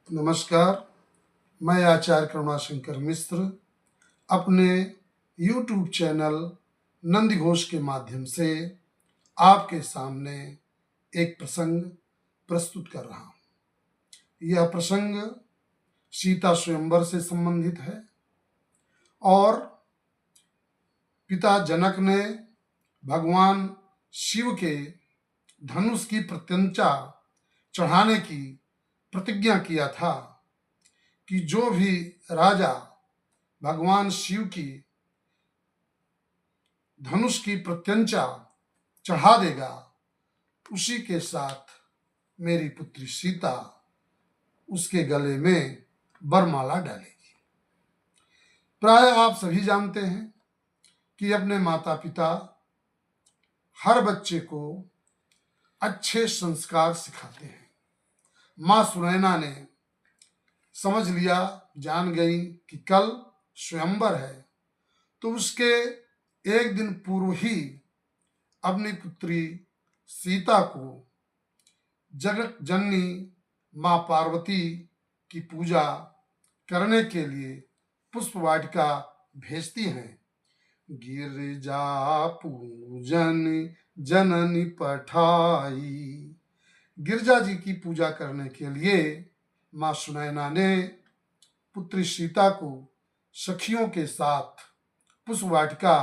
नमस्कार। मैं आचार्य करुणाशंकर मिश्र अपने YouTube चैनल नंदी घोष के माध्यम से आपके सामने एक प्रसंग प्रस्तुत कर रहा हूँ। यह प्रसंग सीता स्वयंवर से संबंधित है और पिता जनक ने भगवान शिव के धनुष की प्रत्यंचा चढ़ाने की प्रतिज्ञा किया था कि जो भी राजा भगवान शिव की धनुष की प्रत्यंचा चढ़ा देगा उसी के साथ मेरी पुत्री सीता उसके गले में वरमाला डालेगी। प्राय आप सभी जानते हैं कि अपने माता पिता हर बच्चे को अच्छे संस्कार सिखाते हैं। माँ सुनैना ने समझ लिया, जान गई कि कल स्वयंवर है, तो उसके एक दिन पूर्व ही अपनी पुत्री सीता को जगत जननी माँ पार्वती की पूजा करने के लिए पुष्प वाटिका भेजती हैं। गिरजा पूजन जननी पठाई। गिरजा जी की पूजा करने के लिए माँ सुनैना ने पुत्री सीता को सखियों के साथ पुष्प वाटिका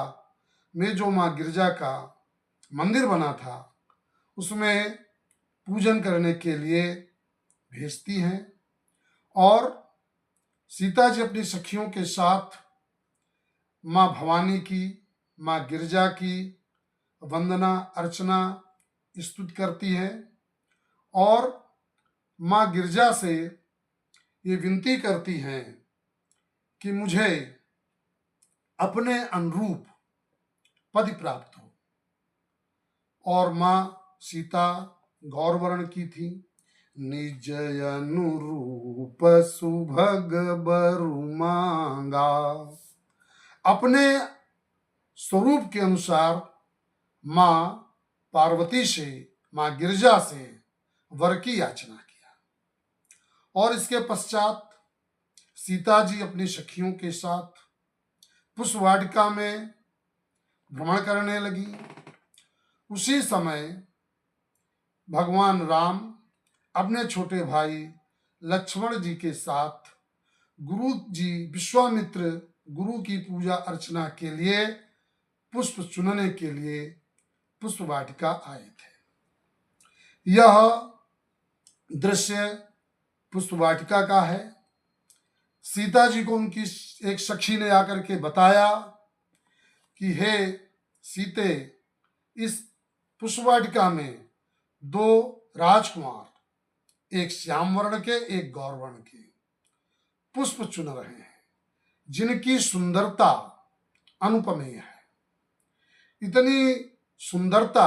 में जो माँ गिरजा का मंदिर बना था उसमें पूजन करने के लिए भेजती हैं और सीता जी अपनी सखियों के साथ माँ भवानी की, माँ गिरजा की वंदना अर्चना स्तुति करती है और माँ गिरजा से ये विनती करती हैं कि मुझे अपने अनुरूप पति प्राप्त हो। और माँ सीता गौरवर्ण की थी। निज अनुरूप सुभग बरु मांगा। अपने स्वरूप के अनुसार माँ पार्वती से, माँ गिरजा से वर की याचना किया और इसके पश्चात सीता जी अपनी सखियों के साथ पुष्प वाटिका में भ्रमण करने लगी। उसी समय भगवान राम अपने छोटे भाई लक्ष्मण जी के साथ गुरु जी विश्वामित्र गुरु की पूजा अर्चना के लिए पुष्प चुनने के लिए पुष्प वाटिका आए थे। यह दृश्य पुष्प वाटिका का है। सीता जी को उनकी एक सखी ने आकर के बताया कि हे सीते, इस पुष्प वाटिका में दो राजकुमार, एक श्याम वर्ण के एक गौर वर्ण के, पुष्प चुन रहे हैं जिनकी सुंदरता अनुपमेय है। इतनी सुंदरता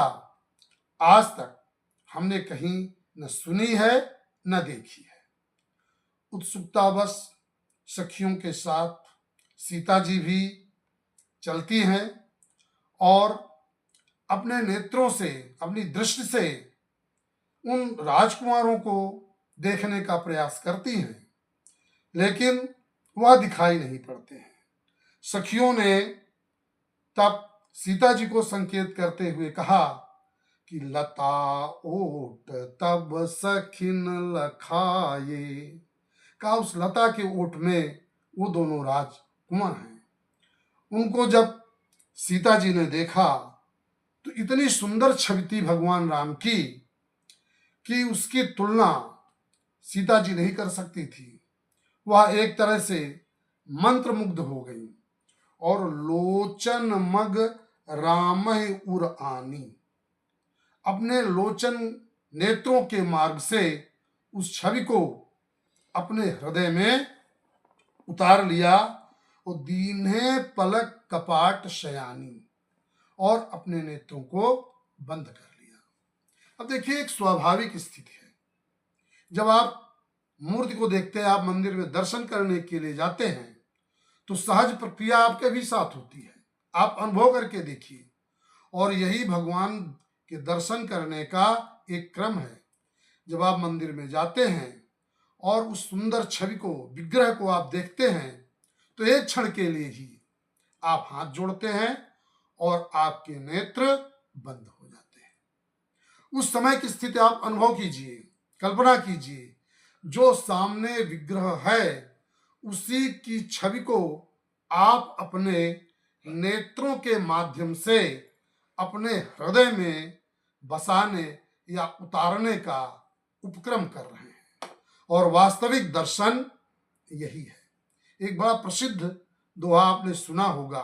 आज तक हमने कहीं न सुनी है न देखी है। उत्सुकतावश सखियों के साथ सीता जी भी चलती हैं और अपने नेत्रों से, अपनी दृष्टि से उन राजकुमारों को देखने का प्रयास करती हैं, लेकिन वह दिखाई नहीं पड़ते हैं। सखियों ने तब सीता जी को संकेत करते हुए कहा कि लता ओट तब सखिन लखाए। कहा उस लता के ओट में वो दोनों राजकुमार हैं। उनको जब सीता जी ने देखा तो इतनी सुंदर छवि थी भगवान राम की कि उसकी तुलना सीता जी नहीं कर सकती थी। वह एक तरह से मंत्रमुग्ध हो गई और लोचन मग राम उर आनी, अपने लोचन नेत्रों के मार्ग से उस छवि को अपने हृदय में उतार लिया और दीन्हे पलक कपाट शयानी, और अपने नेत्रों को बंद कर लिया। अब देखिए, एक स्वाभाविक स्थिति है। जब आप मूर्ति को देखते हैं, आप मंदिर में दर्शन करने के लिए जाते हैं, तो सहज प्रक्रिया आपके भी साथ होती है। आप अनुभव करके देखिए। और यही भगवान के दर्शन करने का एक क्रम है। जब आप मंदिर में जाते हैं और उस सुंदर छवि को, विग्रह को आप देखते हैं तो एक क्षण के लिए ही आप हाथ जोड़ते हैं और आपके नेत्र बंद हो जाते हैं। उस समय की स्थिति आप अनुभव कीजिए, कल्पना कीजिए, जो सामने विग्रह है उसी की छवि को आप अपने नेत्रों के माध्यम से अपने हृदय में बसाने या उतारने का उपक्रम कर रहे हैं। और वास्तविक दर्शन यही है। एक बड़ा प्रसिद्ध दोहा आपने सुना होगा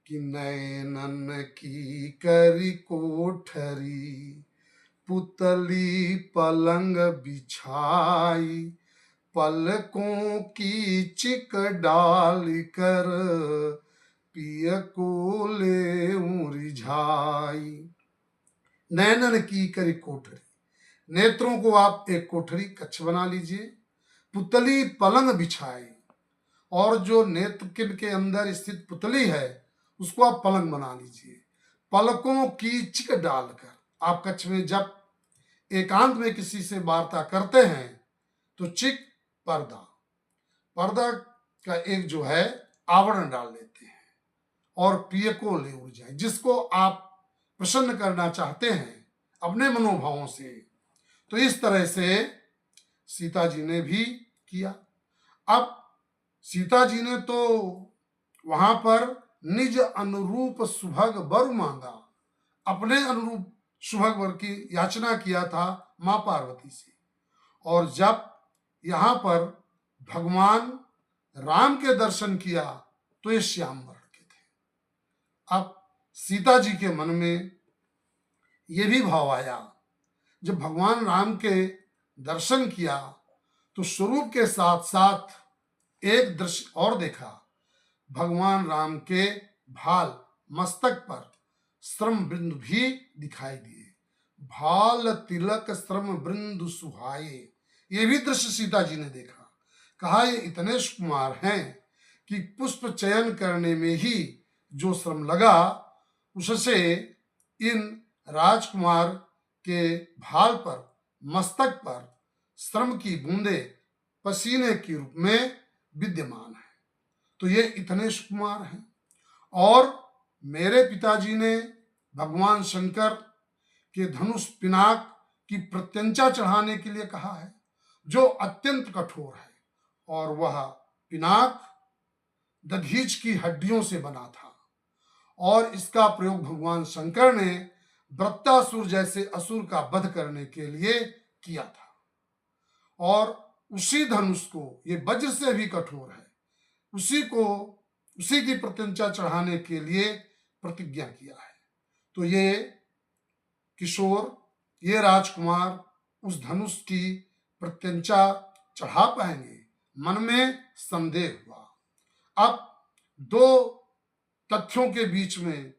कि नैनन की करी कोठरी, पुतली पलंग बिछाई, पलकों की चिक डाल कर पिय को ले रिझाई। नैनन की करी कोठरी, नेत्रों को आप एक कोठरी कक्ष बना लीजिए। पुतली पलंग बिछाई, और जो नेत्र के अंदर स्थित पुतली है उसको आप पलंग बना लीजिए। पलकों की चिक डालकर, आप कक्ष में जब एकांत में किसी से वार्ता करते हैं तो चिक पर्दा, पर्दा का एक जो है आवरण डाल देते हैं और प्रिय को ले उड़ जाए, जिसको आप प्रसन्न करना चाहते हैं अपने मनोभावों से। तो इस तरह से सीता जी ने भी किया। अब सीता जी ने तो वहां पर निज अनुरूप सुभग वर मांगा, अपने अनुरूप सुभग वर की याचना किया था मां पार्वती से। और जब यहाँ पर भगवान राम के दर्शन किया तो ये श्याम वर्ण के थे। अब सीता जी के मन में ये भी भाव आया, जब भगवान राम के दर्शन किया तो स्वरूप के साथ साथ एक दृश्य और देखा। भगवान राम के भाल मस्तक पर श्रम बिंदु भी दिखाई दिए। भाल तिलक श्रम बिंदु सुहाए, ये भी दृश्य सीता जी ने देखा। कहा ये इतने सुकुमार हैं कि पुष्प चयन करने में ही जो श्रम लगा उससे इन राजकुमार के भाल पर, मस्तक पर श्रम की बूंदे पसीने के रूप में विद्यमान है। तो ये इतने सुकुमार हैं। और मेरे पिताजी ने भगवान शंकर के धनुष पिनाक की प्रत्यंचा चढ़ाने के लिए कहा है, जो अत्यंत कठोर है, और वह पिनाक दधीच की हड्डियों से बना था। और इसका प्रयोग भगवान शंकर ने वृत्तासुर जैसे असुर का वध करने के लिए किया था। और उसी धनुष को, ये वज्र से भी कठोर है, उसी की प्रत्यंचा चढ़ाने के लिए प्रतिज्ञा किया है। तो ये किशोर, ये राजकुमार उस धनुष की प्रत्यंचा चढ़ा पाएंगे, मन में संदेह हुआ। अब दो तथ्यों के बीच में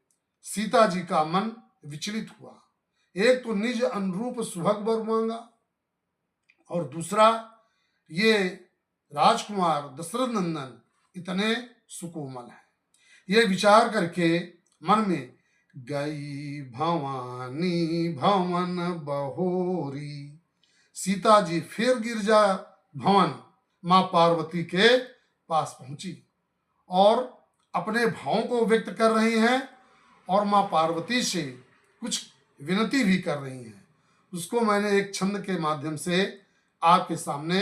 सीता जी का मन विचलित हुआ। एक तो निज अनुरूप सुभग वर मांगा, और दूसरा ये राजकुमार दशरथ नंदन इतने सुकोमल हैं। ये विचार करके मन में गई भवानी भवन बहोरी, सीता जी फिर गिरजा भवन मां पार्वती के पास पहुंची और अपने भावों को व्यक्त कर रही हैं और मां पार्वती से कुछ विनती भी कर रही हैं। उसको मैंने एक छंद के माध्यम से आपके सामने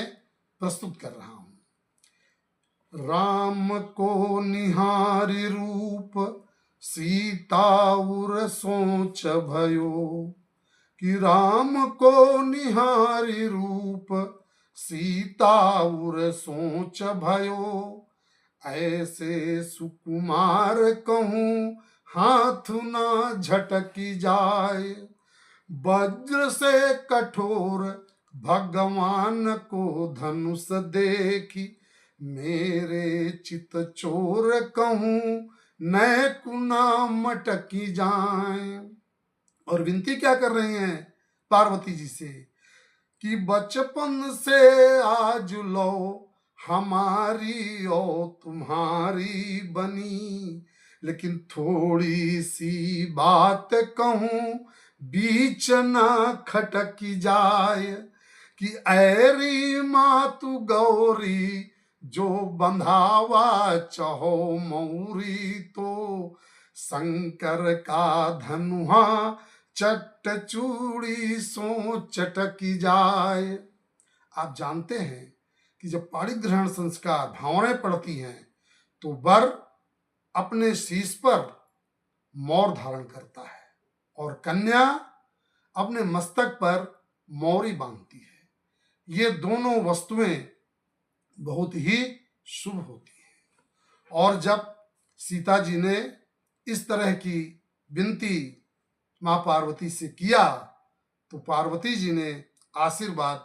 प्रस्तुत कर रहा हूं। राम को निहारी रूप सीता उर सोच भयो, कि राम को निहारी रूप सीता उर सोच भयो, ऐसे सुकुमार कहूं हाथ ना झटकी जाए, वज्र से कठोर भगवान को धनुष देखी, मेरे चित चोर कहूं नय कुना मटकी जाए। और विनती क्या कर रही हैं पार्वती जी से कि बचपन से आज लो हमारी और तुम्हारी बनी, लेकिन थोड़ी सी बात कहूं बीच ना खटकी जाए, कि ऐरी मातु गौरी जो बंधावा चहो मौरी तो शंकर का धनुहा चट चूड़ी सो चटकी जाए। आप जानते हैं कि जब पाणिग्रहण ग्रहण संस्कार भावनाएं पड़ती हैं तो वर अपने शीश पर मोर धारण करता है और कन्या अपने मस्तक पर मौरी बांधती है। ये दोनों वस्तुएं बहुत ही शुभ होती हैं। और जब सीता जी ने इस तरह की विनती मां पार्वती से किया तो पार्वती जी ने आशीर्वाद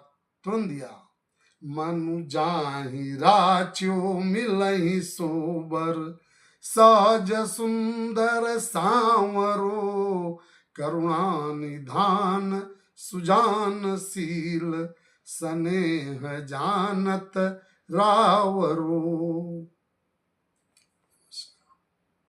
तुरंत दिया। मनु जाहि राच्यो मिलहि सोबर सहज सुंदर सांवरो करुणा निधान सुजानशील स्नेह जानत रावरो।